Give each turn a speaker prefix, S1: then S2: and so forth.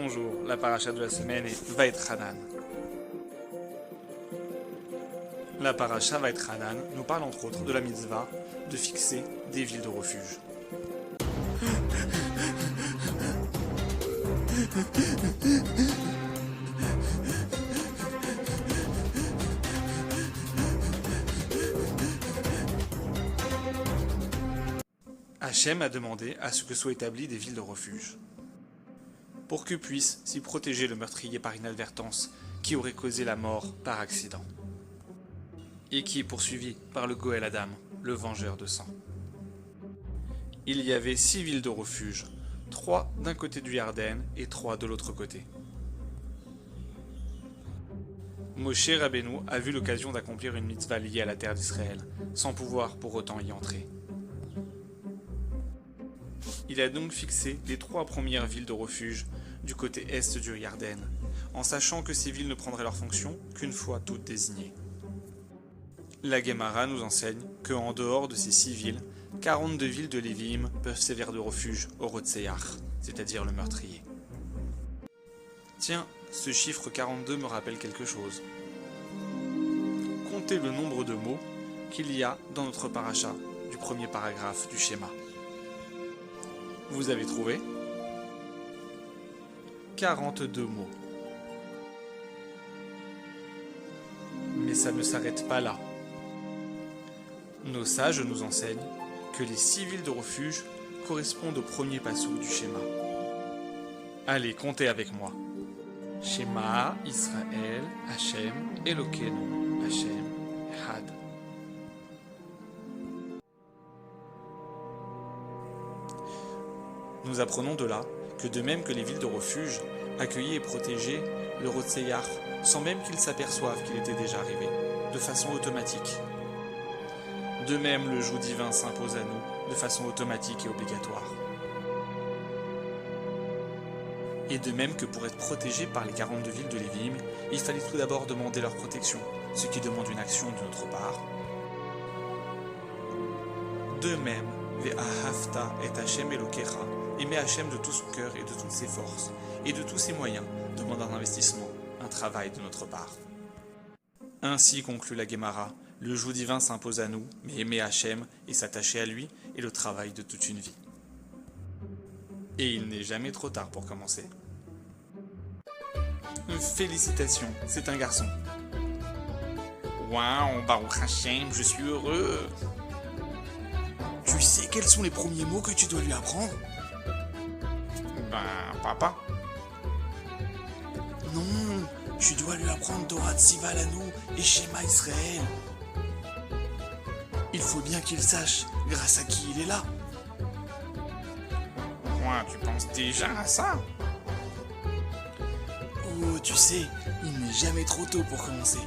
S1: Bonjour, la paracha de la semaine est Vaït-Hanan. La paracha Vaït-Hanan nous parle entre autres de la mitzvah de fixer des villes de refuge. Hachem a demandé à ce que soient établies des villes de refuge, pour que puisse s'y protéger le meurtrier par inadvertance qui aurait causé la mort par accident, et qui est poursuivi par le Goël Adam, le vengeur de sang. Il y avait 6 villes de refuge, 3 d'un côté du Yarden et 3 de l'autre côté. Moshe Rabbeinu a vu l'occasion d'accomplir une mitzvah liée à la terre d'Israël, sans pouvoir pour autant y entrer. Il a donc fixé les 3 premières villes de refuge du côté est du Yarden, en sachant que ces villes ne prendraient leur fonction qu'une fois toutes désignées. La Gemara nous enseigne qu'en dehors de ces 6 villes, 42 villes de Lévi'im peuvent servir de refuge au Rotseyach, c'est-à-dire le meurtrier. Tiens, ce chiffre 42 me rappelle quelque chose. Comptez le nombre de mots qu'il y a dans notre paracha du premier paragraphe du schéma. Vous avez trouvé 42 mots. Mais ça ne s'arrête pas là. Nos sages nous enseignent que les 6 villes de refuge correspondent au premier passouk du schéma. Allez, comptez avec moi. Shema, Israël, Hachem, Elokeinu, Hachem, Echad. Nous apprenons de là que de même que les villes de refuge accueillaient et protégeaient le Rotseyach sans même qu'ils s'aperçoivent qu'il était déjà arrivé, de façon automatique. De même, le joug divin s'impose à nous de façon automatique et obligatoire. Et de même que pour être protégé par les 42 villes de Lévi'im, il fallait tout d'abord demander leur protection, ce qui demande une action de notre part. De même, Ve'ahavta et Hachem Elokecha, aimer Hachem de tout son cœur et de toutes ses forces, et de tous ses moyens, demande un investissement, un travail de notre part. Ainsi conclut la Gemara, le joug divin s'impose à nous, mais aimer Hachem et s'attacher à lui est le travail de toute une vie. Et il n'est jamais trop tard pour commencer. Félicitations, c'est un garçon. Waouh, Baruch Hachem, je suis heureux.
S2: Tu sais quels sont les premiers mots que tu dois lui apprendre?
S1: Papa.
S2: Non, tu dois lui apprendre Dorat Sivalanu et Shema Israël. Il faut bien qu'il sache grâce à qui il est là.
S1: Moi, tu penses déjà à ça?
S2: Oh, tu sais, il n'est jamais trop tôt pour commencer.